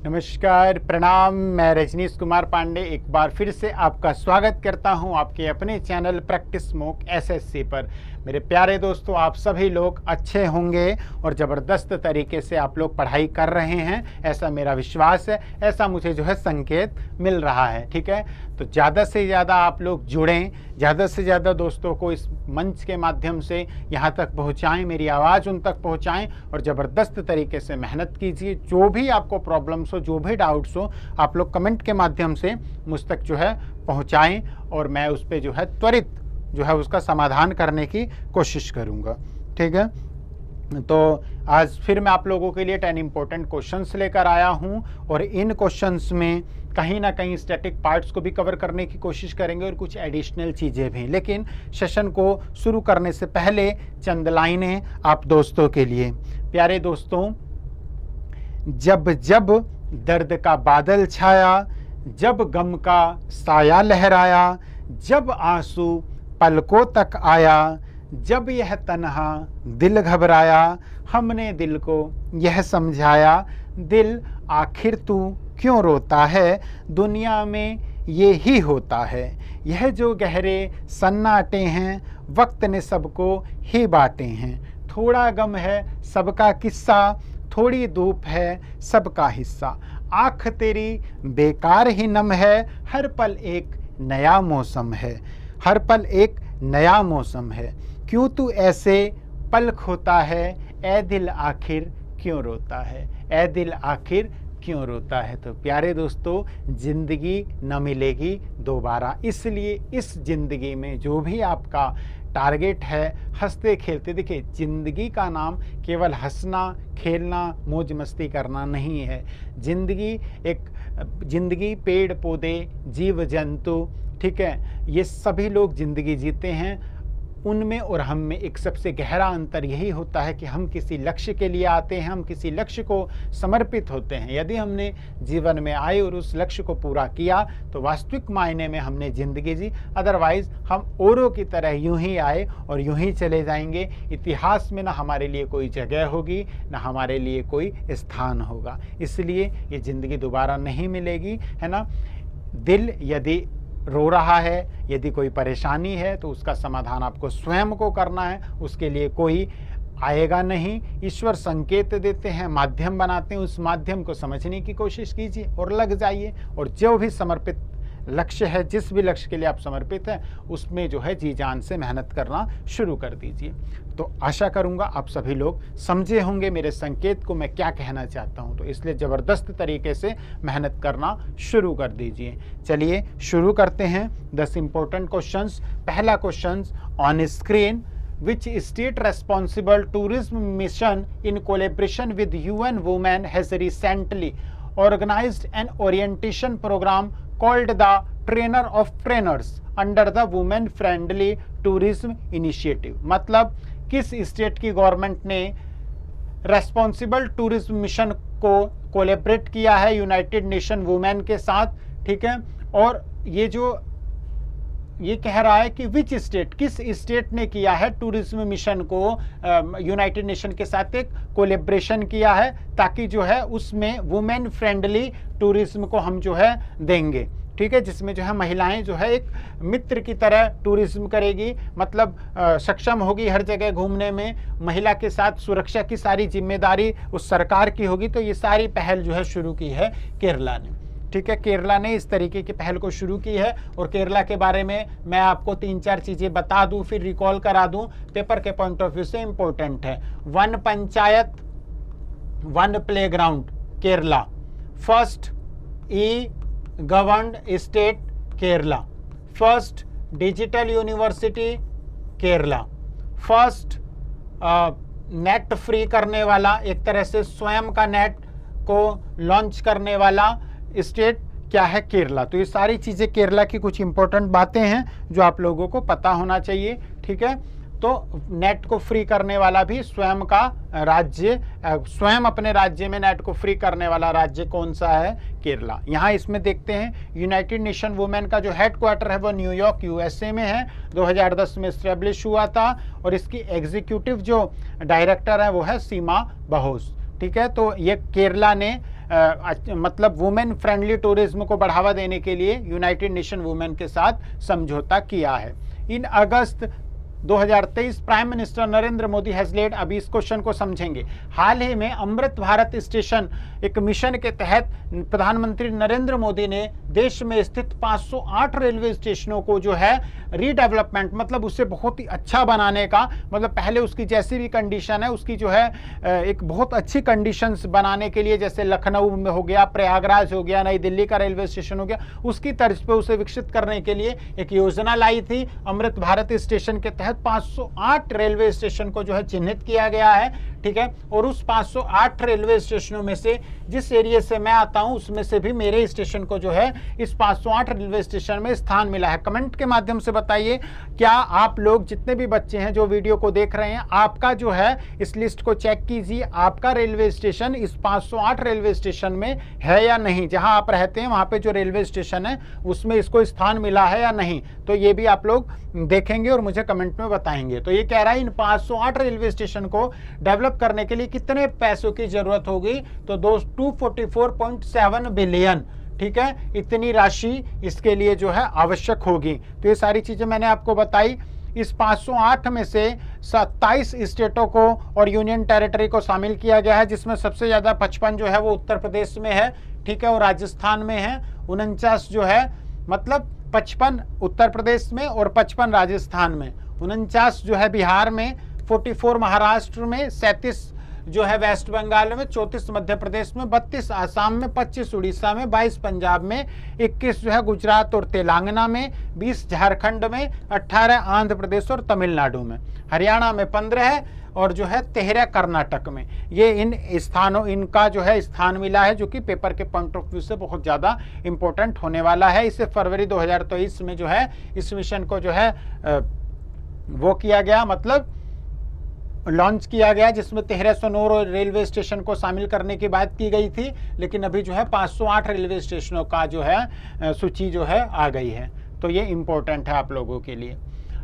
नमस्कार, प्रणाम। मैं रजनीश कुमार पांडे एक बार फिर से आपका स्वागत करता हूं आपके अपने चैनल प्रैक्टिस मॉक एसएससी पर। मेरे प्यारे दोस्तों, आप सभी लोग अच्छे होंगे और ज़बरदस्त तरीके से आप लोग पढ़ाई कर रहे हैं, ऐसा मेरा विश्वास है। ऐसा मुझे संकेत मिल रहा है। ठीक है, तो ज़्यादा से ज़्यादा आप लोग जुड़ें, ज़्यादा से ज़्यादा दोस्तों को इस मंच के माध्यम से यहाँ तक पहुँचाएँ, मेरी आवाज़ उन तक पहुँचाएँ और ज़बरदस्त तरीके से मेहनत कीजिए। जो भी आपको प्रॉब्लम्स हो, जो भी डाउट्स हो, आप लोग कमेंट के माध्यम से मुझ तक पहुँचाएँ और मैं उस पर त्वरित उसका समाधान करने की कोशिश करूँगा। ठीक है, तो आज फिर मैं आप लोगों के लिए 10 इम्पोर्टेंट क्वेश्चंस लेकर आया हूं और इन क्वेश्चंस में कहीं ना कहीं स्टैटिक पार्ट्स को भी कवर करने की कोशिश करेंगे और कुछ एडिशनल चीज़ें भी। लेकिन सेशन को शुरू करने से पहले चंद लाइनें आप दोस्तों के लिए। प्यारे दोस्तों, जब जब दर्द का बादल छाया, जब गम का साया लहराया, जब आंसू पलकों तक आया, जब यह तन्हा दिल घबराया, हमने दिल को यह समझाया, दिल आखिर तू क्यों रोता है, दुनिया में ये ही होता है। यह जो गहरे सन्नाटे हैं, वक्त ने सबको ही बांटे हैं। थोड़ा गम है सबका किस्सा, थोड़ी धूप है सबका हिस्सा। आँख तेरी बेकार ही नम है, हर पल एक नया मौसम है, हर पल एक नया मौसम है। क्यों तू ऐसे पल खोता है, ए दिल आखिर क्यों रोता है, ए दिल आखिर क्यों रोता है। तो प्यारे दोस्तों, ज़िंदगी न मिलेगी दोबारा, इसलिए इस ज़िंदगी में जो भी आपका टारगेट है, हंसते खेलते, देखिए ज़िंदगी का नाम केवल हंसना खेलना मौज मस्ती करना नहीं है। ज़िंदगी पेड़ पौधे जीव जंतु, ठीक है, ये सभी लोग ज़िंदगी जीते हैं। उनमें और हम में एक सबसे गहरा अंतर यही होता है कि हम किसी लक्ष्य के लिए आते हैं, हम किसी लक्ष्य को समर्पित होते हैं। यदि हमने जीवन में आए और उस लक्ष्य को पूरा किया तो वास्तविक मायने में हमने ज़िंदगी जी। अदरवाइज़ हम औरों की तरह यूं ही आए और यूं ही चले जाएंगे। इतिहास में ना हमारे लिए कोई जगह होगी, ना हमारे लिए कोई स्थान होगा। इसलिए ये ज़िंदगी दोबारा नहीं मिलेगी, है ना। दिल यदि रो रहा है, यदि कोई परेशानी है, तो उसका समाधान आपको स्वयं को करना है, उसके लिए कोई आएगा नहीं। ईश्वर संकेत देते हैं, माध्यम बनाते हैं, उस माध्यम को समझने की कोशिश कीजिए और लग जाइए। और जो भी समर्पित लक्ष्य है, जिस भी लक्ष्य के लिए आप समर्पित हैं, उसमें जी जान से मेहनत करना शुरू कर दीजिए। तो आशा करूंगा आप सभी लोग समझे होंगे मेरे संकेत को मैं क्या कहना चाहता हूं। तो इसलिए ज़बरदस्त तरीके से मेहनत करना शुरू कर दीजिए। चलिए शुरू करते हैं 10 इम्पोर्टेंट क्वेश्चंस। पहला question on screen, which state responsible tourism mission in collaboration with UN Women has recently organized an orientation program called the Trainer of Trainers under the Women Friendly Tourism Initiative। मतलब किस state की government ने responsible tourism mission को collaborate किया है United nation women के साथ, ठीक है। और ये कह रहा है कि विच स्टेट, किस स्टेट ने किया है टूरिज्म मिशन को यूनाइटेड नेशन के साथ एक कोलैबोरेशन किया है, ताकि उसमें वुमेन फ्रेंडली टूरिज्म को हम देंगे, ठीक है। जिसमें महिलाएं एक मित्र की तरह टूरिज्म करेगी, मतलब सक्षम होगी हर जगह घूमने में। महिला के साथ सुरक्षा की सारी जिम्मेदारी उस सरकार की होगी। तो ये सारी पहल शुरू की है केरला ने, ठीक है। केरला ने इस तरीके की पहल को शुरू की है। और केरला के बारे में मैं आपको 3-4 चीज़ें बता दूं, फिर रिकॉल करा दूं, पेपर के पॉइंट ऑफ व्यू से इम्पोर्टेंट है। 1 panchayat 1 playground Kerala, first e governed state Kerala, first digital university Kerala, first net free करने वाला, एक तरह से स्वयं का नेट को लॉन्च करने वाला स्टेट क्या है, केरला। तो ये सारी चीज़ें केरला की कुछ इंपॉर्टेंट बातें हैं जो आप लोगों को पता होना चाहिए, ठीक है। तो नेट को फ्री करने वाला भी स्वयं का राज्य, स्वयं अपने राज्य में नेट को फ्री करने वाला राज्य कौन सा है, केरला। यहाँ इसमें देखते हैं यूनाइटेड नेशन वुमेन का जो हेडक्वार्टर है वो न्यूयॉर्क यूएसए में है, 2010 में इस्टेब्लिश हुआ था। और इसकी एग्जीक्यूटिव जो डायरेक्टर है वो है सीमा बहोस, ठीक है। तो ये केरला ने मतलब वुमेन फ्रेंडली टूरिज्म को बढ़ावा देने के लिए यूनाइटेड नेशन वुमेन के साथ समझौता किया है। इन अगस्त 2023 prime minister Narendra Modi has lead, अभी इस क्वेश्चन को समझेंगे। हाल ही में अमृत भारत स्टेशन एक मिशन के तहत प्रधानमंत्री नरेंद्र मोदी ने देश में स्थित 508 रेलवे स्टेशनों को जो है रीडेवलपमेंट, मतलब उससे बहुत ही अच्छा बनाने का, मतलब पहले उसकी जैसी भी कंडीशन है उसकी जो है एक बहुत अच्छी कंडीशंस बनाने के लिए, जैसे लखनऊ में हो गया, प्रयागराज हो गया, नई दिल्ली का रेलवे स्टेशन हो गया, उसकी तर्ज पे उसे विकसित करने के लिए एक योजना लाई थी। अमृत भारत स्टेशन के तहत 508 रेलवे स्टेशन को जो है चिन्हित किया गया है, ठीक है। और उस 508 रेलवे स्टेशनों में से जिस एरिया से मैं आता हूं उसमें से भी मेरे स्टेशन को जो है इस 508 रेलवे स्टेशन में स्थान मिला है। कमेंट के माध्यम से बताइए, क्या आप लोग जितने भी बच्चे हैं जो वीडियो को देख रहे हैं, आपका जो है इस लिस्ट को चेक कीजिए, आपका रेलवे स्टेशन इस 508 रेलवे स्टेशन में है या नहीं। जहां आप रहते हैं वहां पे जो रेलवे स्टेशन है उसमें इसको स्थान मिला है या नहीं, तो ये भी आप लोग देखेंगे और मुझे कमेंट में बताएंगे। तो ये कह रहा है इन 508 रेलवे स्टेशन को डेवलप करने के लिए कितने पैसों की जरूरत होगी, तो 244.7 बिलियन, ठीक है, इतनी राशि इसके लिए जो है आवश्यक होगी। तो ये सारी चीजें मैंने आपको बताई। इस 508 में से 27 स्टेटों को और यूनियन टेरिटरी को शामिल किया गया है, जिसमें सबसे ज्यादा 55 जो है वो उत्तर प्रदेश में है, ठीक है, और राजस्थान में है। 49 जो है, मतलब 55 उत्तर प्रदेश में और 55 राजस्थान में, 49 जो है बिहार में, 44 महाराष्ट्र में, 37 जो है वेस्ट बंगाल में, 34 मध्य प्रदेश में, 32 आसाम में, 25 उड़ीसा में, 22 पंजाब में, 21 जो है गुजरात और तेलंगाना में, 20 झारखंड में, 18 आंध्र प्रदेश और तमिलनाडु में, हरियाणा में 15 है और जो है 13 कर्नाटक में। ये इन स्थानों, इनका जो है स्थान मिला है, जो कि पेपर के पॉइंट ऑफ व्यू से बहुत ज़्यादा इंपॉर्टेंट होने वाला है। इसे फरवरी 2023 में जो है इस मिशन को जो है वो किया गया, मतलब लॉन्च किया गया, जिसमें 1309 रेलवे स्टेशन को शामिल करने की बात की गई थी, लेकिन अभी जो है 508 रेलवे स्टेशनों का जो है सूची जो है आ गई है। तो ये इंपॉर्टेंट है आप लोगों के लिए।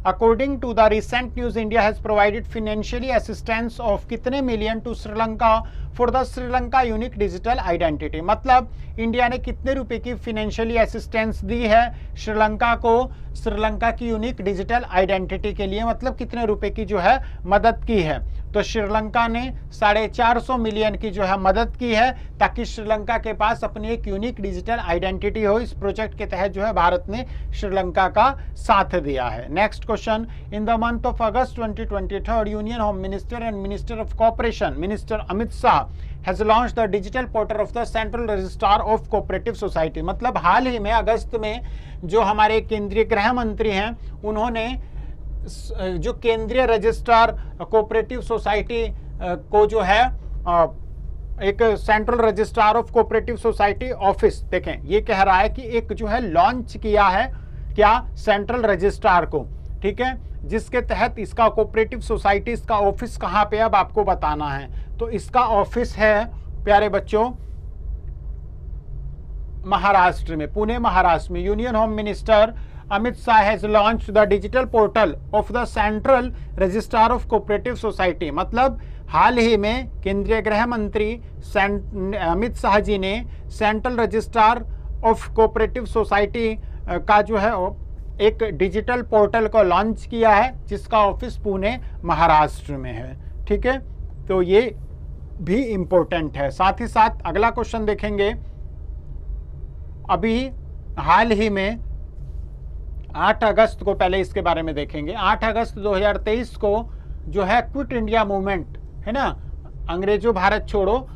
According to the recent news, India has provided financially assistance of कितने million to Sri Lanka for the Sri Lanka unique digital identity, मतलब इंडिया ने कितने रुपए की फाइनेंशियली असिस्टेंस दी है श्रीलंका को, श्रीलंका की यूनिक डिजिटल आइडेंटिटी के लिए, मतलब कितने रुपए की जो है मदद की है। तो श्रीलंका ने 450 मिलियन की जो है मदद की है, ताकि श्रीलंका के पास अपनी एक यूनिक डिजिटल आइडेंटिटी हो। इस प्रोजेक्ट के तहत जो है भारत ने श्रीलंका का साथ दिया है। Next question, in the month of August 2023 union home minister and minister of corporation minister Amit Shah has launched the digital portal of the Central Registrar of Cooperative Society, मतलब हाल ही में अगस्त में जो हमारे केंद्रीय गृह मंत्री हैं उन्होंने जो केंद्रीय रजिस्ट्रार कोऑपरेटिव सोसाइटी को जो है एक central registrar of cooperative society office, देखें ये कह रहा है कि एक जो है लॉन्च किया है, क्या, सेंट्रल रजिस्ट्रार को, ठीक है, जिसके तहत इसका कोऑपरेटिव सोसाइटी, इसका ऑफिस कहाँ पे अब आपको बताना है। तो इसका ऑफिस है प्यारे बच्चों महाराष्ट्र में, पुणे महाराष्ट्र में। Union home minister Amit Shah has launched the digital portal of the central registrar of cooperative society, मतलब हाल ही में केंद्रीय गृह मंत्री अमित शाह जी ने central registrar of cooperative society का जो है एक डिजिटल पोर्टल को लॉन्च किया है, जिसका ऑफिस पुणे महाराष्ट्र में है, ठीक है। तो ये भी इंपॉर्टेंट है। साथ ही साथ अगला क्वेश्चन देखेंगे, अभी हाल ही में 8 अगस्त को, पहले इसके बारे में देखेंगे, 8 अगस्त 2023 को जो है क्विट इंडिया मूवमेंट है ना, अंग्रेजों भारत छोड़ो,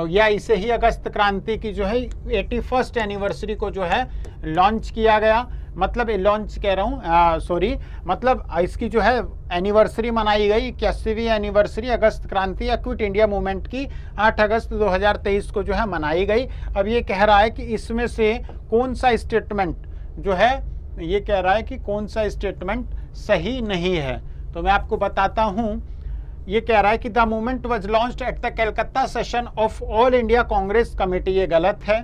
या इसे ही अगस्त क्रांति की जो है 81st एनिवर्सरी को जो है लॉन्च किया गया, मतलब लॉन्च कह रहा हूँ सॉरी, मतलब इसकी जो है एनिवर्सरी मनाई गई, 81वीं एनिवर्सरी अगस्त क्रांति या क्विट इंडिया मूवमेंट की 8 अगस्त 2023 को जो है मनाई गई। अब ये कह रहा है कि इसमें से कौन सा स्टेटमेंट जो है, ये कह रहा है कि कौन सा स्टेटमेंट सही नहीं है, तो मैं आपको बताता हूँ। ये कह रहा है कि the movement was launched at the Calcutta session of All India Congress Committee, ये गलत है।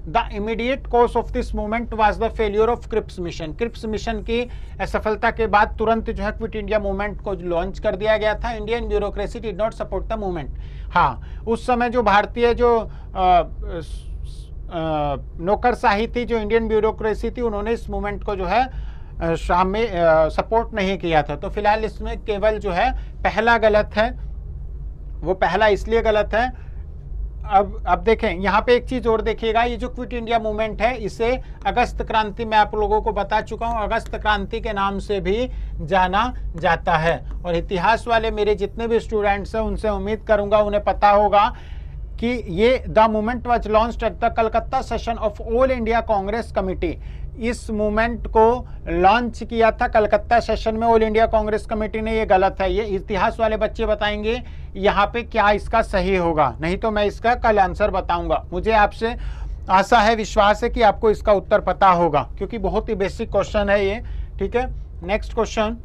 The immediate cause of this movement was the failure of Cripps mission. Cripps mission की असफलता के बाद तुरंत जो है क्विट इंडिया मूवमेंट को लॉन्च कर दिया गया था। Indian bureaucracy did not support the movement. हाँ, उस समय जो भारतीय जो नौकरशाही थी, जो इंडियन ब्यूरोक्रेसी थी, उन्होंने इस मूवमेंट को जो है शामिल सपोर्ट नहीं किया था। तो फिलहाल इसमें केवल जो है पहला गलत है, वो पहला इसलिए गलत है। अब देखें यहाँ पे एक चीज और देखिएगा, ये जो क्विट इंडिया मूवमेंट है इसे अगस्त क्रांति में आप लोगों को बता चुका हूँ, अगस्त क्रांति के नाम से भी जाना जाता है। और इतिहास वाले मेरे जितने भी स्टूडेंट्स हैं उनसे उम्मीद करूंगा उन्हें पता होगा कि ये the movement was launched at the Calcutta session of All India Congress committee. इस मूवमेंट को लॉन्च किया था कलकत्ता सेशन में ऑल इंडिया कांग्रेस कमेटी ने। ये गलत है, ये इतिहास वाले बच्चे बताएंगे यहाँ पे क्या इसका सही होगा, नहीं तो मैं इसका कल आंसर बताऊंगा। मुझे आपसे आशा है, विश्वास है कि आपको इसका उत्तर पता होगा, क्योंकि बहुत ही बेसिक क्वेश्चन है ये। ठीक है, next question.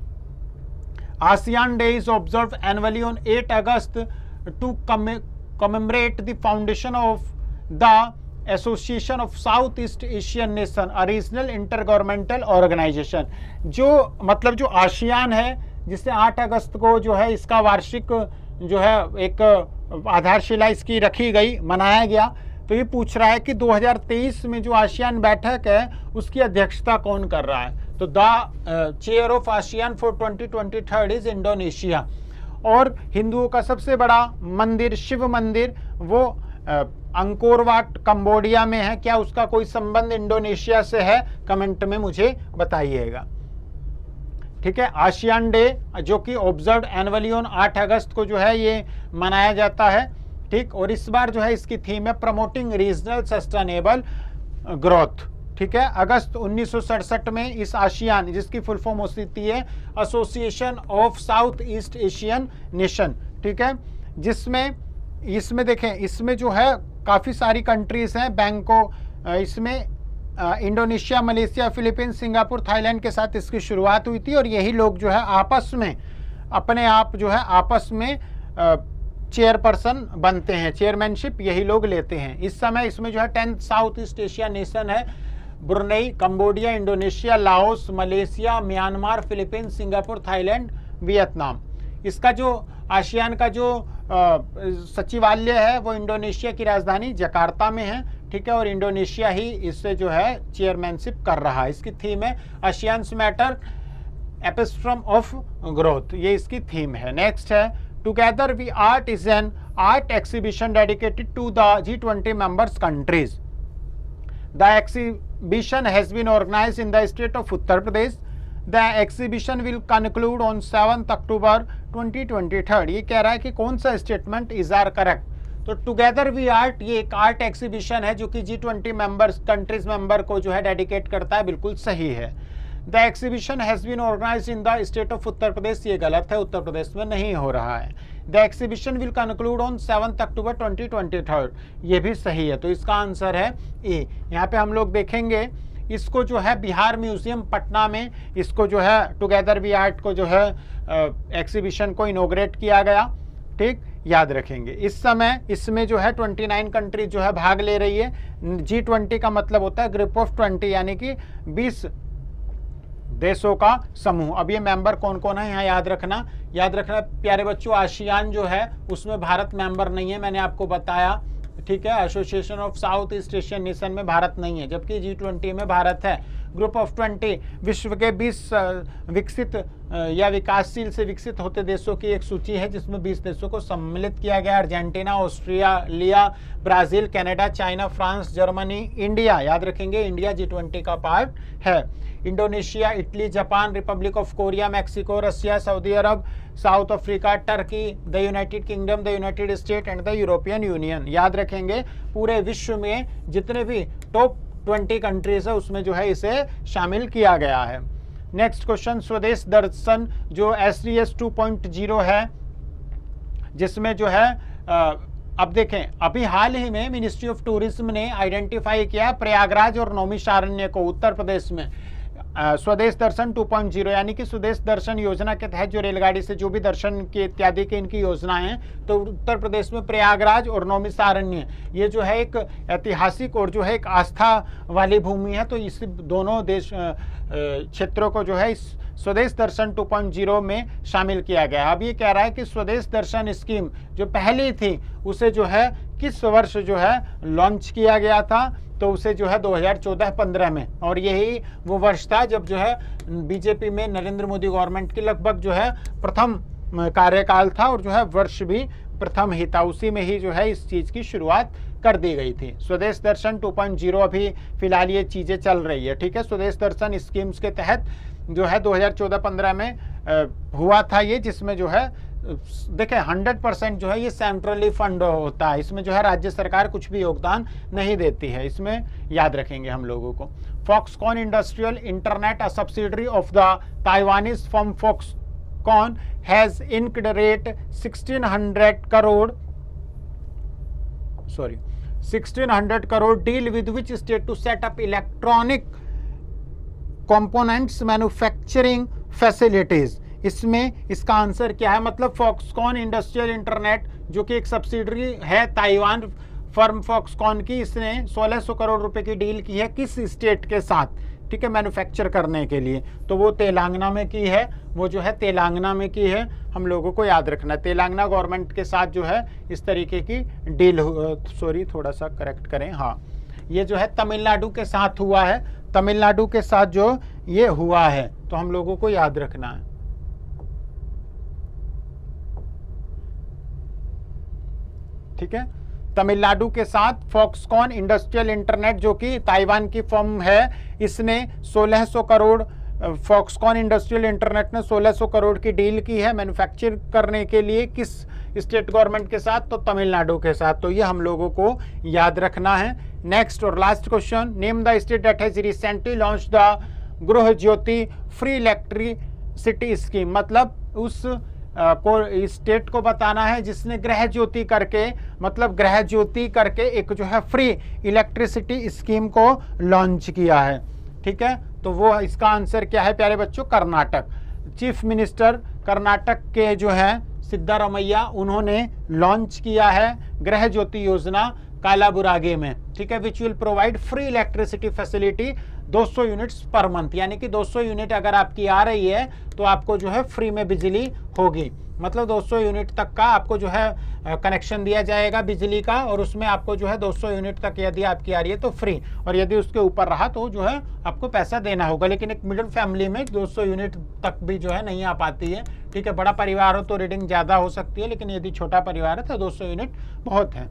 ASEAN day is observe annually on 8 August to commemorate the foundation of the Association of South East Asian Nation, a regional intergovernmental organization। जो मतलब जो आसियान है, जिससे 8 अगस्त को जो है इसका वार्षिक जो है एक आधारशिला इसकी रखी गई, मनाया गया। तो ये पूछ रहा है कि 2023 में जो आसियान बैठक है उसकी अध्यक्षता कौन कर रहा है। तो the chair of ASEAN for 2023 is Indonesia. और हिंदुओं का सबसे बड़ा मंदिर, शिव मंदिर, वो अंकोर वाट कंबोडिया में है। क्या उसका कोई संबंध इंडोनेशिया से है? कमेंट में मुझे बताइएगा। ठीक है, आसियान डे जो कि ऑब्जर्व एनुअली ऑन 8 अगस्त को जो है ये मनाया जाता है। ठीक, और इस बार जो है इसकी थीम है प्रमोटिंग रीजनल सस्टेनेबल ग्रोथ। ठीक है, अगस्त 1967 में इस आसियान, जिसकी फुल फॉर्म होती है association of south east Asian nation, ठीक है, जिसमें इसमें देखें, इसमें जो है काफ़ी सारी कंट्रीज हैं। इसमें Indonesia, Malaysia, Philippines, Singapore, Thailand के साथ इसकी शुरुआत हुई थी। और यही लोग जो है आपस में अपने आप जो है आपस में चेयरपर्सन बनते हैं, चेयरमैनशिप यही लोग लेते हैं। इस समय इसमें जो है 10 साउथ ईस्ट एशिया नेशन है, Brunei, Cambodia, Indonesia, Laos, Malaysia, Myanmar, Philippines, Singapore, Thailand, Vietnam. इसका जो आसियान का जो सचिवालय है वो इंडोनेशिया की राजधानी जकार्ता में है। ठीक है, और इंडोनेशिया ही इससे जो है चेयरमैनशिप कर रहा है। इसकी थीम है ASEAN's matter epicentrum of growth, ये इसकी थीम है। नेक्स्ट है together we art is an art exhibition dedicated to the G20 members countries. The exhibition has been organized in the state of Uttar Pradesh. The exhibition will conclude on 7th October 2023। ये कह रहा है कि कौन सा statement is are correct. तो together we art ये एक आर्ट एक्सिबिशन है जो कि G20 मेंबर्स कंट्रीज मेंबर को जो है डेडिकेट करता है, बिल्कुल सही है। The exhibition has been organise in the state of Uttar Pradesh, ये गलत है, उत्तर प्रदेश में नहीं हो रहा है। The exhibition will conclude on 7th October 2023, ये भी सही है। तो इसका आंसर है ए। यहाँ पे हम लोग देखेंगे इसको जो है बिहार म्यूजियम पटना में इसको जो है टुगेदर वी आर्ट को जो है एक्सिबिशन को इनोग्रेट किया गया। ठीक, याद रखेंगे। इस समय इसमें जो है 29 कंट्रीज जो है भाग ले रही है। G20 का मतलब होता है ग्रुप ऑफ 20, यानी कि 20 देशों का समूह। अब ये मेंबर कौन कौन है यहाँ याद रखना प्यारे बच्चों। आसियान जो है उसमें भारत मेंबर नहीं है, मैंने आपको बताया। ठीक है, association of south east Asian nation में भारत नहीं है, जबकि G20 में भारत है। ग्रुप ऑफ 20 विश्व के 20 विकसित या विकासशील से विकसित होते देशों की एक सूची है, जिसमें 20 देशों को सम्मिलित किया गया। Argentina, Australia, Brazil, Canada, China, France, Germany, India, याद रखेंगे इंडिया G20 का पार्ट है। Indonesia, Italy, Japan, Republic of Korea, Mexico, Russia, Saudi Arab, south Africa, Turkey, the United kingdom, the United state and the European union. याद रखेंगे पूरे विश्व में जितने भी टॉप 20 कंट्रीज है उसमें जो है इसे शामिल किया गया है। नेक्स्ट क्वेश्चन, स्वदेश दर्शन जो SDS 2.0 है, जिसमें जो है अब देखें, अभी हाल ही में मिनिस्ट्री ऑफ टूरिज्म ने आइडेंटिफाई किया प्रयागराज और नौमिषारण्य को उत्तर प्रदेश में स्वदेश दर्शन 2.0 यानी कि स्वदेश दर्शन योजना के तहत जो रेलगाड़ी से जो भी दर्शन के इत्यादि की इनकी योजनाएं हैं, तो उत्तर प्रदेश में प्रयागराज और नौमिषारण्य ये जो है एक ऐतिहासिक और जो है एक आस्था वाली भूमि है। तो इस दोनों देश क्षेत्रों को जो है इस स्वदेश दर्शन 2.0 में शामिल किया गया। अब ये कह रहा है कि स्वदेश दर्शन स्कीम जो पहली थी उसे जो है किस वर्ष जो है लॉन्च किया गया था, तो उसे जो है 2014-15 में, और यही वो वर्ष था जब जो है बीजेपी में नरेंद्र मोदी गवर्नमेंट की लगभग जो है प्रथम कार्यकाल था, और जो है वर्ष भी प्रथम ही था, उसी में ही जो है इस चीज़ की शुरुआत कर दी गई थी। स्वदेश दर्शन 2.0 अभी फिलहाल ये चीज़ें चल रही है, ठीक है। स्वदेश दर्शन स्कीम्स के तहत जो है 2014-15 में हुआ था ये, जिसमें जो है देखें 100% जो है ये सेंट्रली फंड होता है, इसमें जो है राज्य सरकार कुछ भी योगदान नहीं देती है, इसमें याद रखेंगे हम लोगों को। Foxconn industrial internet, a subsidiary of the Taiwanese firm Foxconn has inked rate 1600 crore deal with which state to set up electronic components manufacturing facilities. इसमें इसका आंसर क्या है, मतलब फॉक्सकॉन इंडस्ट्रियल इंटरनेट जो कि एक सब्सिडरी है ताइवान फर्म फॉक्सकॉन की, इसने 1600 करोड़ रुपए की डील की है किस स्टेट के साथ, ठीक है, मैन्युफैक्चर करने के लिए, तो वो तेलंगाना में की है, वो जो है तेलंगाना में की है, हम लोगों को याद रखना है। तेलंगाना गवर्नमेंट के साथ जो है इस तरीके की डील, सॉरी थोड़ा सा करेक्ट करें, हाँ ये जो है तमिलनाडु के साथ हुआ है, तमिलनाडु के साथ जो ये हुआ है, तो हम लोगों को याद रखना है, ठीक है। तमिलनाडु के साथ फॉक्सकॉन इंडस्ट्रियल इंटरनेट जो कि ताइवान की फर्म है, इसने 1600 करोड़, फॉक्सकॉन इंडस्ट्रियल इंटरनेट ने 1600 करोड़ की डील की है मैन्युफैक्चर करने के लिए, किस स्टेट गवर्नमेंट के साथ, तो तमिलनाडु के साथ, तो ये हम लोगों को याद रखना है। नेक्स्ट और last question, name the state that has recently launch the गृह ज्योति फ्री इलेक्ट्रिसिटी स्कीम, मतलब उस को स्टेट को बताना है जिसने गृह ज्योति करके, मतलब गृह ज्योति करके एक जो है फ्री इलेक्ट्रिसिटी स्कीम को लॉन्च किया है, ठीक है। तो वो इसका आंसर क्या है प्यारे बच्चों, कर्नाटक। चीफ मिनिस्टर कर्नाटक के जो है सिद्धारमैया, उन्होंने लॉन्च किया है गृह ज्योति योजना कालाबुरागी में, ठीक है, which will provide free electricity facility 200 units per month, यानी कि 200 यूनिट अगर आपकी आ रही है तो आपको जो है फ्री में बिजली होगी, मतलब 200 यूनिट तक का आपको जो है कनेक्शन दिया जाएगा बिजली का, और उसमें आपको जो है 200 यूनिट तक यदि आपकी आ रही है तो फ्री, और यदि उसके ऊपर रहा तो जो है आपको पैसा देना होगा। लेकिन एक मिडिल फैमिली में 200 यूनिट तक भी जो है नहीं आ पाती है, ठीक है। बड़ा परिवार हो तो रीडिंग ज़्यादा हो सकती है, लेकिन यदि छोटा परिवार है तो 200 यूनिट बहुत है।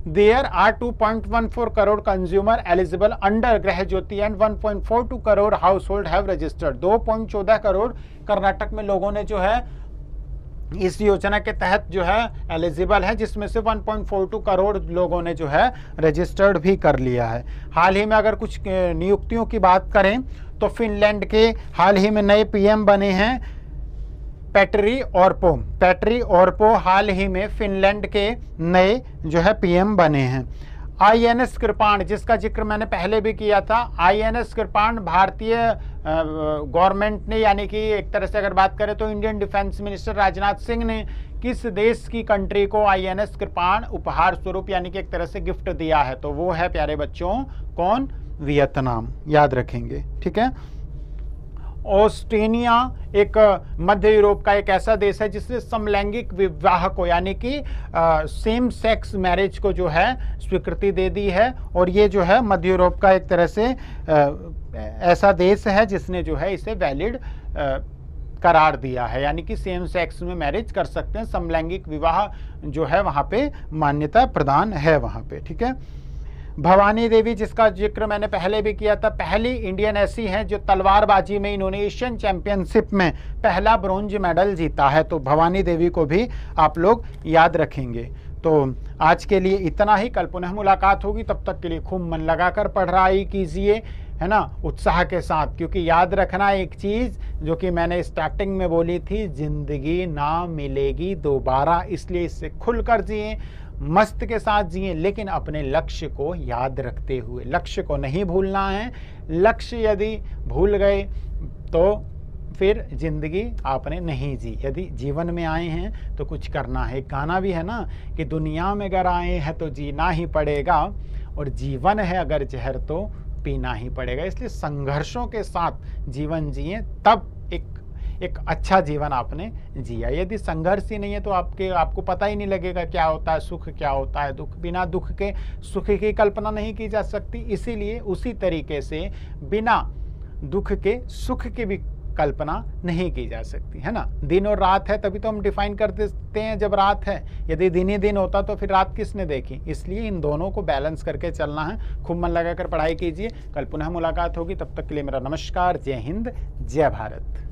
There are 2.14 crore consumer eligible under गृह ज्योति and 1.42 crore household have registered। 2.14 crore Karnataka में लोगों ने जो है इस योजना के तहत जो है एलिजिबल है, जिसमें से 1.42 करोड़ लोगों ने जो है रजिस्टर्ड भी कर लिया है। हाल ही में अगर कुछ नियुक्तियों की बात करें तो फिनलैंड के हाल ही में नए पीएम बने हैं पेटरी ऑर्पो हाल ही में फिनलैंड के नए जो है पीएम बने हैं। आईएनएस कृपाण, जिसका जिक्र मैंने पहले भी किया था, आईएनएस कृपाण भारतीय गवर्नमेंट ने, यानी कि एक तरह से अगर बात करें तो Indian defence minister Rajnath Singh ने किस देश की कंट्री को आईएनएस कृपाण उपहार स्वरूप यानी कि एक तरह से गिफ्ट दिया है, तो वो है प्यारे बच्चों कौन, वियतनाम, याद रखेंगे, ठीक है। ऑस्ट्रेनिया एक मध्य यूरोप का एक ऐसा देश है जिसने समलैंगिक विवाह को यानी कि सेम सेक्स मैरिज को जो है स्वीकृति दे दी है, और ये जो है मध्य यूरोप का एक तरह से ऐसा देश है जिसने जो है इसे वैलिड करार दिया है, यानी कि सेम सेक्स में मैरिज कर सकते हैं, समलैंगिक विवाह जो है वहाँ पे मान्यता प्रदान है वहाँ पे, ठीक है। भवानी देवी, जिसका जिक्र मैंने पहले भी किया था, पहली इंडियन ऐसी हैं जो तलवारबाजी में इन्होंने एशियन चैंपियनशिप में पहला ब्रोंज मेडल जीता है, तो भवानी देवी को भी आप लोग याद रखेंगे। तो आज के लिए इतना ही, कल पुनः मुलाकात होगी, तब तक के लिए खूब मन लगाकर पढ़ाई कीजिए, है ना, उत्साह के साथ, क्योंकि याद रखना एक चीज़ जो कि मैंने स्टार्टिंग में बोली थी, जिंदगी ना मिलेगी दोबारा, इसलिए इससे खुलकर जिए, मस्त के साथ जिए, लेकिन अपने लक्ष्य को याद रखते हुए। लक्ष्य को नहीं भूलना है। लक्ष्य यदि भूल गए तो फिर जिंदगी आपने नहीं जी। यदि जीवन में आए हैं तो कुछ करना है। एक गाना भी है ना कि दुनिया में अगर आए हैं तो जीना ही पड़ेगा, और जीवन है अगर जहर तो पीना ही पड़ेगा। इसलिए संघर्षों के साथ जीवन जिए, तब एक अच्छा जीवन आपने जिया। यदि संघर्ष ही नहीं है तो आपको पता ही नहीं लगेगा क्या होता है सुख, क्या होता है दुख। बिना दुख के सुख की कल्पना नहीं की जा सकती। इसीलिए उसी तरीके से बिना दुख के सुख की भी कल्पना नहीं की जा सकती, है ना। दिन और रात है तभी तो हम डिफाइन कर देते हैं जब रात है। यदि दिन ही दिन होता तो फिर रात किसने देखी। इसलिए इन दोनों को बैलेंस करके चलना है। खूब मन लगाकर पढ़ाई कीजिए। कल पुनः मुलाकात होगी, तब तक के लिए मेरा नमस्कार। जय हिंद, जय भारत।